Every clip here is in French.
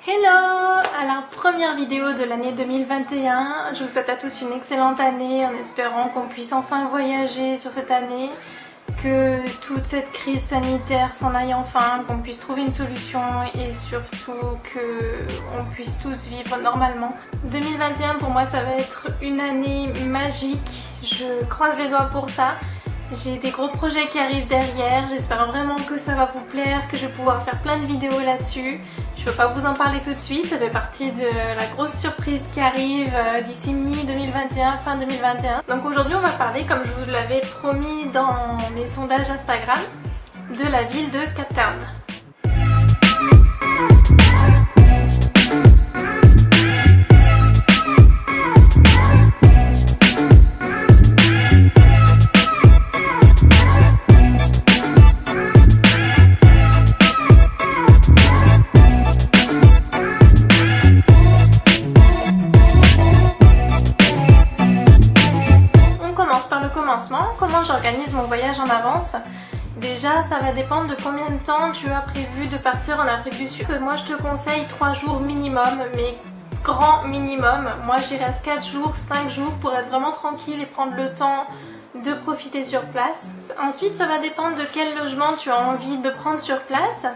Hello! Alors première vidéo de l'année 2021, je vous souhaite à tous une excellente année en espérant qu'on puisse enfin voyager sur cette année, que toute cette crise sanitaire s'en aille enfin, qu'on puisse trouver une solution et surtout qu'on puisse tous vivre normalement. 2021 pour moi ça va être une année magique, je croise les doigts pour ça. J'ai des gros projets qui arrivent derrière, j'espère vraiment que ça va vous plaire, que je vais pouvoir faire plein de vidéos là-dessus. Je ne peux pas vous en parler tout de suite, ça fait partie de la grosse surprise qui arrive d'ici mi-2021, fin 2021. Donc aujourd'hui on va parler, comme je vous l'avais promis dans mes sondages Instagram, de la ville de Cape Town. Comment j'organise mon voyage en avance? Déjà, ça va dépendre de combien de temps tu as prévu de partir en Afrique du Sud. Moi, je te conseille 3 jours minimum, mais grand minimum. Moi, j'y reste 4 jours, 5 jours pour être vraiment tranquille et prendre le temps de profiter sur place. Ensuite, ça va dépendre de quel logement tu as envie de prendre sur place.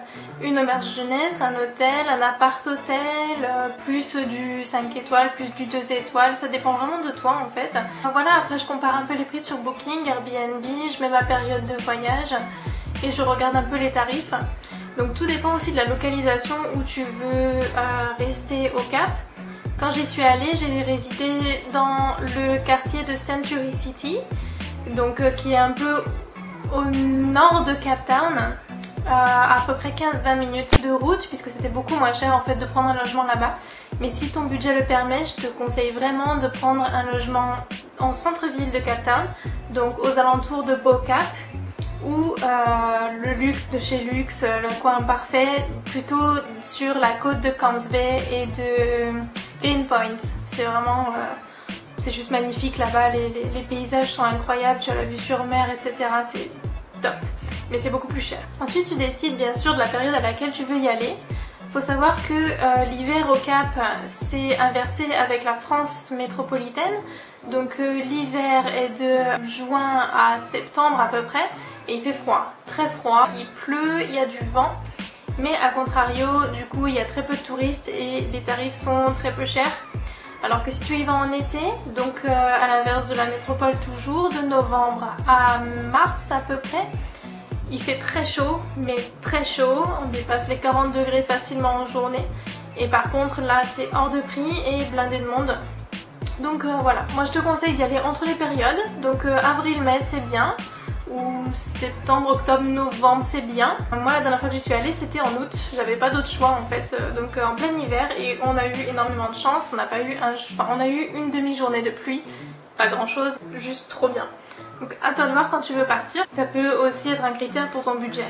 Une auberge jeunesse, un hôtel, un appart-hôtel, plus du 5 étoiles, plus du 2 étoiles, ça dépend vraiment de toi en fait. Voilà, après je compare un peu les prix sur Booking, Airbnb, je mets ma période de voyage et je regarde un peu les tarifs. Donc tout dépend aussi de la localisation où tu veux rester au Cap. Quand j'y suis allée, j'ai résidé dans le quartier de Century City, donc qui est un peu au nord de Cape Town, à peu près 15-20 minutes de route, puisque c'était beaucoup moins cher en fait de prendre un logement là-bas. Mais si ton budget le permet, je te conseille vraiment de prendre un logement en centre-ville de Cape Town, donc aux alentours de Bo Cap, ou le luxe de chez luxe, le coin parfait, plutôt sur la côte de Camps Bay et de Greenpoint. C'est vraiment... c'est juste magnifique là-bas, les paysages sont incroyables, tu as la vue sur mer, etc. C'est top, mais c'est beaucoup plus cher. Ensuite, tu décides bien sûr de la période à laquelle tu veux y aller. Il faut savoir que l'hiver au Cap, c'est inversé avec la France métropolitaine. Donc l'hiver est de juin à septembre à peu près, et il fait froid, très froid, il pleut, il y a du vent. Mais à contrario, du coup, il y a très peu de touristes et les tarifs sont très peu chers. Alors que si tu y vas en été, donc à l'inverse de la métropole toujours, de novembre à mars à peu près, il fait très chaud, mais très chaud, on dépasse les 40 degrés facilement en journée. Et par contre là c'est hors de prix et blindé de monde. Donc voilà, moi je te conseille d'y aller entre les périodes, donc avril-mai c'est bien, ou septembre, octobre, novembre c'est bien. Moi la dernière fois que j'y suis allée c'était en août, j'avais pas d'autre choix en fait, donc en plein hiver, et on a eu énormément de chance, on a eu une demi-journée de pluie, pas grand chose, juste trop bien. Donc à toi de voir quand tu veux partir, ça peut aussi être un critère pour ton budget.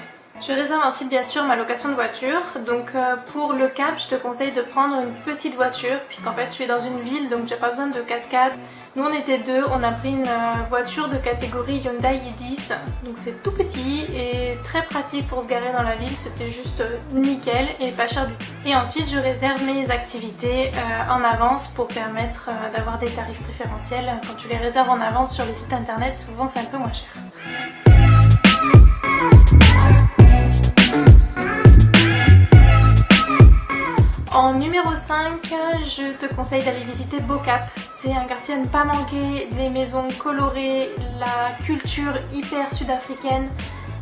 Je réserve ensuite bien sûr ma location de voiture, donc pour le Cap je te conseille de prendre une petite voiture puisqu'en fait tu es dans une ville donc tu n'as pas besoin de 4x4. Nous on était deux, on a pris une voiture de catégorie Hyundai i10, donc c'est tout petit et très pratique pour se garer dans la ville, c'était juste nickel et pas cher du tout. Et ensuite je réserve mes activités en avance pour permettre d'avoir des tarifs préférentiels. Quand tu les réserves en avance sur les sites internet, souvent c'est un peu moins cher. En numéro 5, je te conseille d'aller visiter Bo Cap. C'est un quartier à ne pas manquer, des maisons colorées, la culture hyper sud-africaine.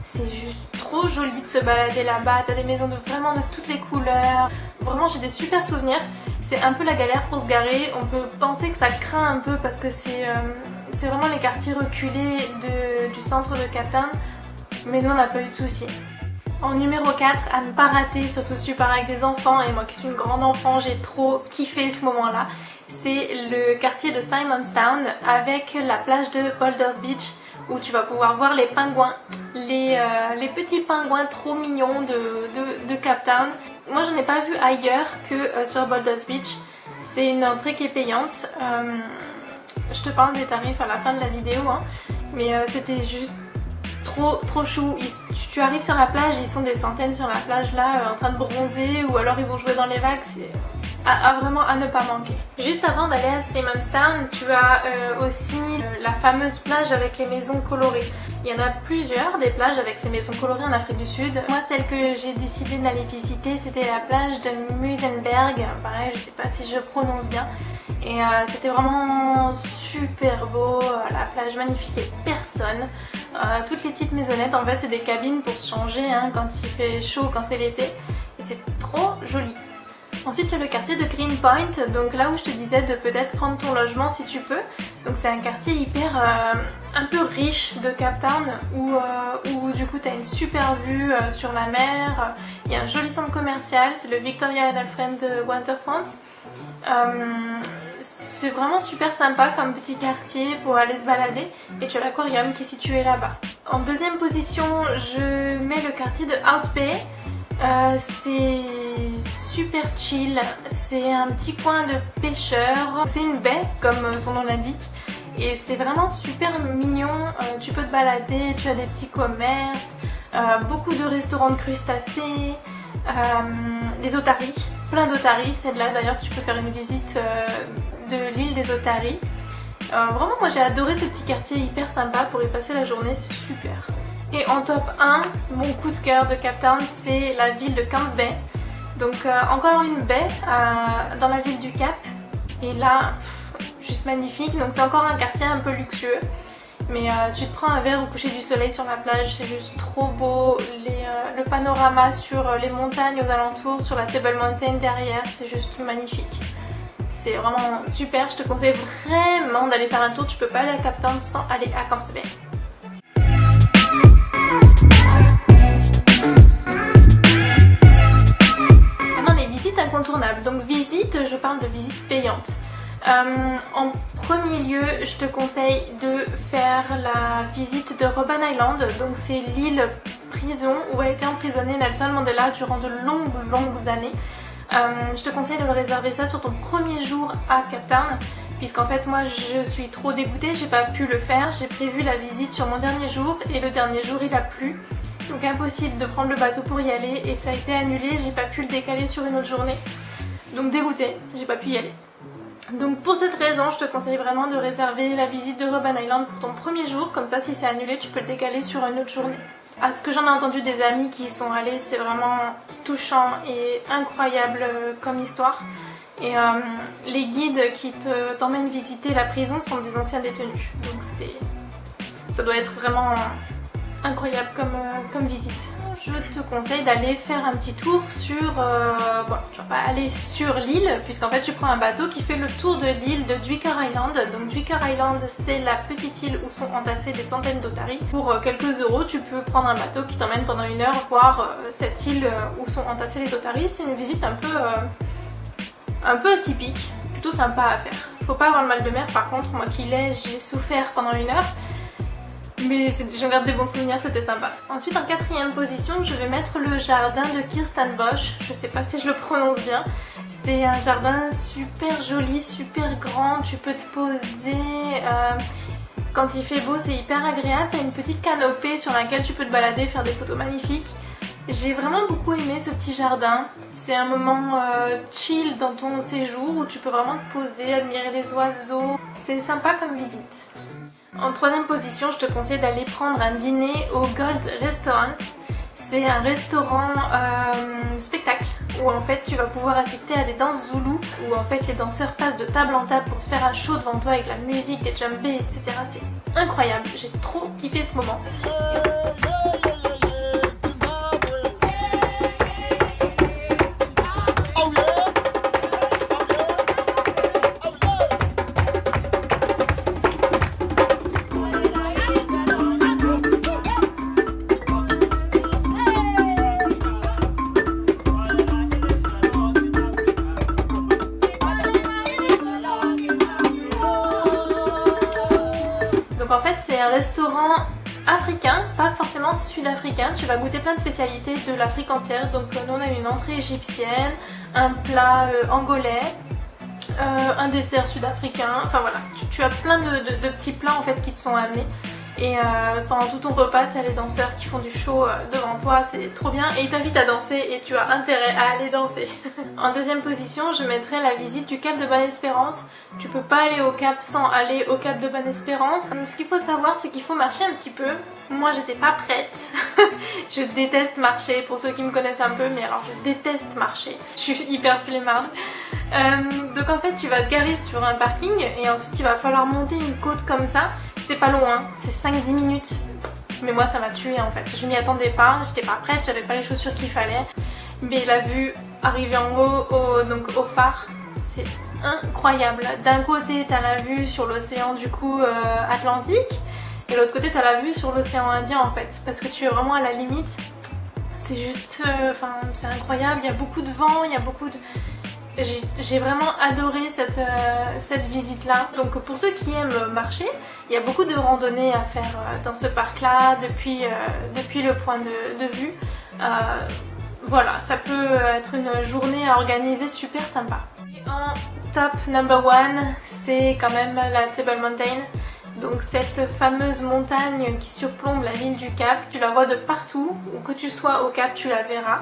C'est juste trop joli de se balader là-bas, t'as des maisons vraiment de toutes les couleurs. Vraiment j'ai des super souvenirs. C'est un peu la galère pour se garer, on peut penser que ça craint un peu parce que c'est vraiment les quartiers reculés du centre de Cape Town. Mais nous on n'a pas eu de soucis. En numéro 4, à ne pas rater, surtout si tu pars avec des enfants, et moi qui suis une grande enfant, j'ai trop kiffé ce moment-là, c'est le quartier de Simonstown avec la plage de Boulders Beach où tu vas pouvoir voir les pingouins, les petits pingouins trop mignons de Cape Town. Moi j'en ai pas vu ailleurs que sur Boulders Beach, c'est une entrée qui est payante. Je te parle des tarifs à la fin de la vidéo, hein, mais c'était juste trop chou. Tu arrives sur la plage, ils sont des centaines sur la plage là en train de bronzer ou alors ils vont jouer dans les vagues. C'est vraiment à ne pas manquer. Juste avant d'aller à Simonstown, tu as aussi la fameuse plage avec les maisons colorées. Il y en a plusieurs des plages avec ces maisons colorées en Afrique du Sud. Moi, celle que j'ai décidé d'aller visiter, c'était la plage de Muizenberg. Pareil, je sais pas si je prononce bien. Et c'était vraiment super beau, la plage magnifique et personne. Toutes les petites maisonnettes, en fait, c'est des cabines pour se changer hein, quand il fait chaud, quand c'est l'été. Et c'est trop joli. Ensuite, tu as le quartier de Greenpoint, donc là où je te disais de peut-être prendre ton logement si tu peux. Donc c'est un quartier hyper un peu riche de Cape Town où du coup tu as une super vue sur la mer. Il y a un joli centre commercial, c'est le Victoria and Alfred Waterfront. C'est vraiment super sympa comme petit quartier pour aller se balader et tu as l'aquarium qui est situé là-bas. En deuxième position, je mets le quartier de Out Bay. C'est super chill, c'est un petit coin de pêcheurs, c'est une baie comme son nom l'indique et c'est vraiment super mignon, tu peux te balader, tu as des petits commerces, beaucoup de restaurants de crustacés, des otaries, plein d'otaries, c'est de là d'ailleurs que tu peux faire une visite de l'île des otaries. Vraiment moi j'ai adoré ce petit quartier hyper sympa pour y passer la journée, c'est super. Et en top 1, mon coup de cœur de Cape Town, c'est la ville de Camps Bay. Donc encore une baie dans la ville du Cap. Et là, juste magnifique. Donc c'est encore un quartier un peu luxueux. Mais tu te prends un verre au coucher du soleil sur la plage, c'est juste trop beau. Le panorama sur les montagnes aux alentours, sur la Table Mountain derrière, c'est juste magnifique. C'est vraiment super, je te conseille vraiment d'aller faire un tour. Tu peux pas aller à Cape Town sans aller à Camps Bay. Incontournable. Donc visite, je parle de visite payante. En premier lieu, je te conseille de faire la visite de Robben Island. Donc c'est l'île prison où a été emprisonné Nelson Mandela durant de longues années. Je te conseille de le réserver ça sur ton premier jour à Cape Town, puisqu'en fait moi je suis trop dégoûtée, j'ai pas pu le faire. J'ai prévu la visite sur mon dernier jour et le dernier jour il a plu. Donc impossible de prendre le bateau pour y aller et ça a été annulé, j'ai pas pu le décaler sur une autre journée. Donc dégoûtée, j'ai pas pu y aller. Donc pour cette raison, je te conseille vraiment de réserver la visite de Robben Island pour ton premier jour, comme ça si c'est annulé, tu peux le décaler sur une autre journée. À ce que j'en ai entendu des amis qui y sont allés, c'est vraiment touchant et incroyable comme histoire. Et les guides qui t'emmènent visiter la prison sont des anciens détenus. Donc ça doit être vraiment incroyable comme visite. Je te conseille d'aller faire un petit tour sur, bon, je vais pas aller sur l'île, puisqu'en fait tu prends un bateau qui fait le tour de l'île de Dwicker Island. Donc Dwicker Island, c'est la petite île où sont entassées des centaines d'otaries. Pour quelques euros, tu peux prendre un bateau qui t'emmène pendant 1 heure voir cette île où sont entassées les otaries. C'est une visite un peu atypique, plutôt sympa à faire. Faut pas avoir le mal de mer par contre, moi qui l'ai, j'ai souffert pendant 1 heure. Mais j'en garde des bons souvenirs, c'était sympa. Ensuite en 4e position, je vais mettre le jardin de Kirstenbosch. Je sais pas si je le prononce bien. C'est un jardin super joli, super grand, tu peux te poser. Quand il fait beau, c'est hyper agréable. T'as une petite canopée sur laquelle tu peux te balader, faire des photos magnifiques. J'ai vraiment beaucoup aimé ce petit jardin. C'est un moment chill dans ton séjour où tu peux vraiment te poser, admirer les oiseaux. C'est sympa comme visite. En 3e position, je te conseille d'aller prendre un dîner au Gold Restaurant. C'est un restaurant spectacle où en fait tu vas pouvoir assister à des danses zoulou où en fait les danseurs passent de table en table pour te faire un show devant toi avec la musique, des djembés, etc. C'est incroyable, j'ai trop kiffé ce moment. Donc en fait c'est un restaurant africain, pas forcément sud-africain. Tu vas goûter plein de spécialités de l'Afrique entière. Donc nous on a une entrée égyptienne, un plat angolais, un dessert sud-africain. Enfin voilà, tu as plein de petits plats en fait qui te sont amenés. Et pendant tout ton repas, tu as les danseurs qui font du show devant toi, c'est trop bien. Et ils t'invitent à danser et tu as intérêt à aller danser. En deuxième position, je mettrai la visite du Cap de Bonne-Espérance. Tu peux pas aller au Cap sans aller au Cap de Bonne-Espérance. Ce qu'il faut savoir, c'est qu'il faut marcher un petit peu. Moi, j'étais pas prête. Je déteste marcher, pour ceux qui me connaissent un peu, mais alors je déteste marcher. Je suis hyper flemmarde. Donc en fait, tu vas te garer sur un parking et ensuite il va falloir monter une côte comme ça. C'est pas loin, c'est 5-10 minutes. Mais moi ça m'a tuée en fait. Je m'y attendais pas, j'étais pas prête, j'avais pas les chaussures qu'il fallait. Mais la vue arrivée en haut, donc au phare, c'est incroyable. D'un côté t'as la vue sur l'océan du coup Atlantique. Et de l'autre côté t'as la vue sur l'océan Indien en fait. Parce que tu es vraiment à la limite. C'est juste, c'est incroyable, il y a beaucoup de vent, il y a beaucoup de... J'ai vraiment adoré cette visite là. Donc pour ceux qui aiment marcher, il y a beaucoup de randonnées à faire dans ce parc là depuis le point de vue. Voilà, ça peut être une journée à organiser super sympa. En top number one, c'est quand même la Table Mountain. Donc cette fameuse montagne qui surplombe la ville du Cap, tu la vois de partout, où que tu sois au Cap tu la verras.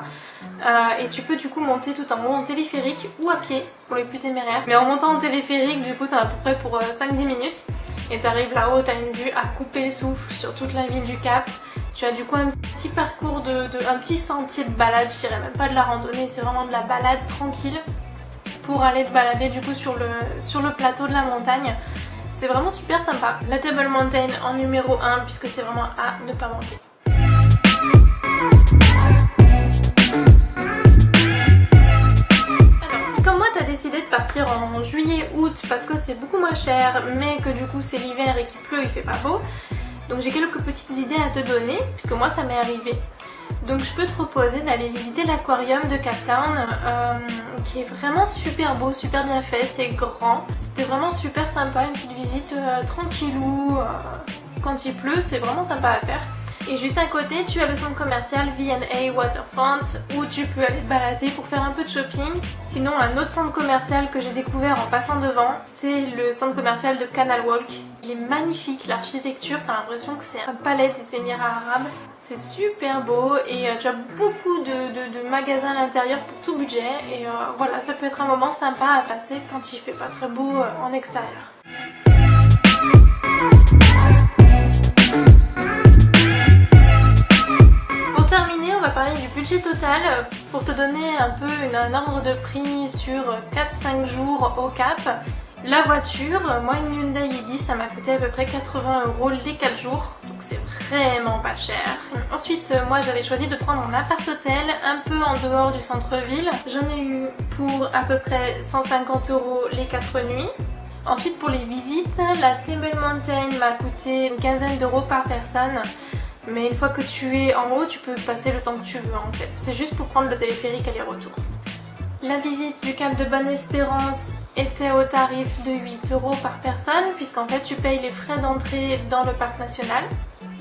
Et tu peux du coup monter tout en haut en téléphérique ou à pied pour les plus téméraires. Mais en montant en téléphérique du coup t'en as à peu près pour 5-10 minutes. Et t'arrives là-haut, t'as une vue à couper le souffle sur toute la ville du Cap. Tu as du coup un petit parcours, un petit sentier de balade, je dirais même pas de la randonnée, c'est vraiment de la balade tranquille pour aller te balader du coup sur le plateau de la montagne. C'est vraiment super sympa. La Table Mountain en numéro 1 puisque c'est vraiment à ne pas manquer. Alors si comme moi t'as décidé de partir en juillet-août parce que c'est beaucoup moins cher mais que du coup c'est l'hiver et qu'il pleut, il fait pas beau, donc j'ai quelques petites idées à te donner puisque moi ça m'est arrivé. Donc je peux te proposer d'aller visiter l'aquarium de Cape Town qui est vraiment super beau, super bien fait, c'est grand. C'était vraiment super sympa, une petite visite tranquillou, quand il pleut, c'est vraiment sympa à faire. Et juste à côté, tu as le centre commercial V&A Waterfront où tu peux aller te balader pour faire un peu de shopping. Sinon, un autre centre commercial que j'ai découvert en passant devant, c'est le centre commercial de Canal Walk. Il est magnifique, l'architecture, t'as l'impression que c'est un palais des Émirats Arabes. C'est super beau et tu as beaucoup de magasins à l'intérieur pour tout budget. Et voilà, ça peut être un moment sympa à passer quand il fait pas très beau en extérieur. On va parler du budget total pour te donner un peu un ordre de prix sur 4-5 jours au Cap. La voiture, moi une Hyundai i10 ça m'a coûté à peu près 80 € les 4 jours, donc c'est vraiment pas cher. Ensuite moi j'avais choisi de prendre un appart-hôtel un peu en dehors du centre-ville. J'en ai eu pour à peu près 150 € les 4 nuits. Ensuite pour les visites, la Table Mountain m'a coûté une quinzaine d'euros par personne. Mais une fois que tu es en haut, tu peux passer le temps que tu veux en fait. C'est juste pour prendre le téléphérique aller-retour. La visite du Cap de Bonne-Espérance était au tarif de 8 € par personne puisqu'en fait tu payes les frais d'entrée dans le parc national.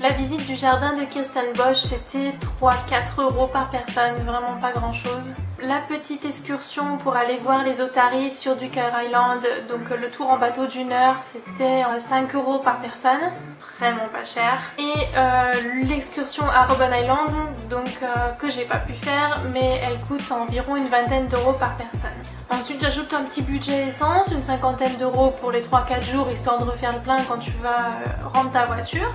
La visite du jardin de Kirstenbosch c'était 3-4 € par personne, vraiment pas grand chose. La petite excursion pour aller voir les otaries sur Ducker Island, donc le tour en bateau d'1 heure c'était 5 € par personne, vraiment pas cher. Et l'excursion à Robben Island, donc que j'ai pas pu faire mais elle coûte environ une vingtaine d'euros par personne. Ensuite j'ajoute un petit budget essence, une cinquantaine d'euros pour les 3-4 jours histoire de refaire le plein quand tu vas rendre ta voiture.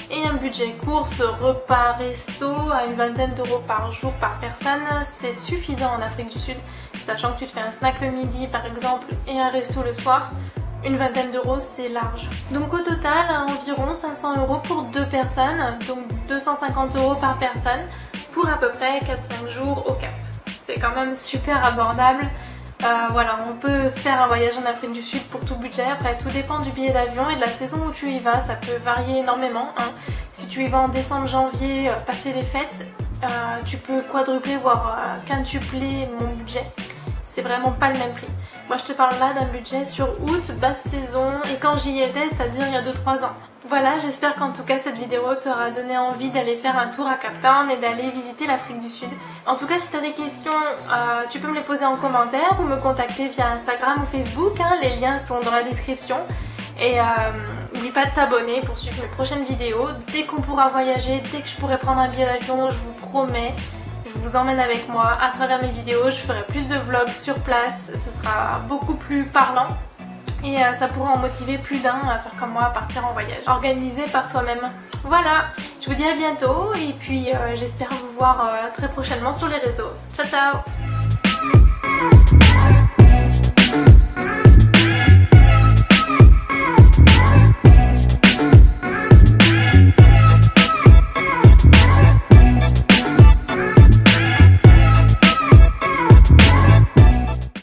Et un budget course, repas, resto à une vingtaine d'euros par jour par personne, c'est suffisant en Afrique du Sud, sachant que tu te fais un snack le midi par exemple et un resto le soir, une vingtaine d'euros c'est large. Donc au total environ 500 € pour 2 personnes, donc 250 € par personne pour à peu près 4-5 jours au Cap. C'est quand même super abordable. Voilà, on peut se faire un voyage en Afrique du Sud pour tout budget. Après tout dépend du billet d'avion et de la saison où tu y vas, ça peut varier énormément hein. Si tu y vas en décembre, janvier, passer les fêtes, tu peux quadrupler voire quintupler mon budget. C'est vraiment pas le même prix. Moi je te parle là d'un budget sur août, basse saison et quand j'y étais, c'est-à-dire il y a 2-3 ans. Voilà, j'espère qu'en tout cas cette vidéo t'aura donné envie d'aller faire un tour à Cape Town et d'aller visiter l'Afrique du Sud. En tout cas si tu as des questions, tu peux me les poser en commentaire ou me contacter via Instagram ou Facebook, hein, les liens sont dans la description. Et N'oublie pas de t'abonner pour suivre mes prochaines vidéos. Dès qu'on pourra voyager, dès que je pourrai prendre un billet d'avion, je vous promets, je vous emmène avec moi à travers mes vidéos. Je ferai plus de vlogs sur place, ce sera beaucoup plus parlant. Et ça pourra en motiver plus d'un à faire comme moi, à partir en voyage, organisé par soi-même. Voilà, je vous dis à bientôt et puis j'espère vous voir très prochainement sur les réseaux. Ciao ciao!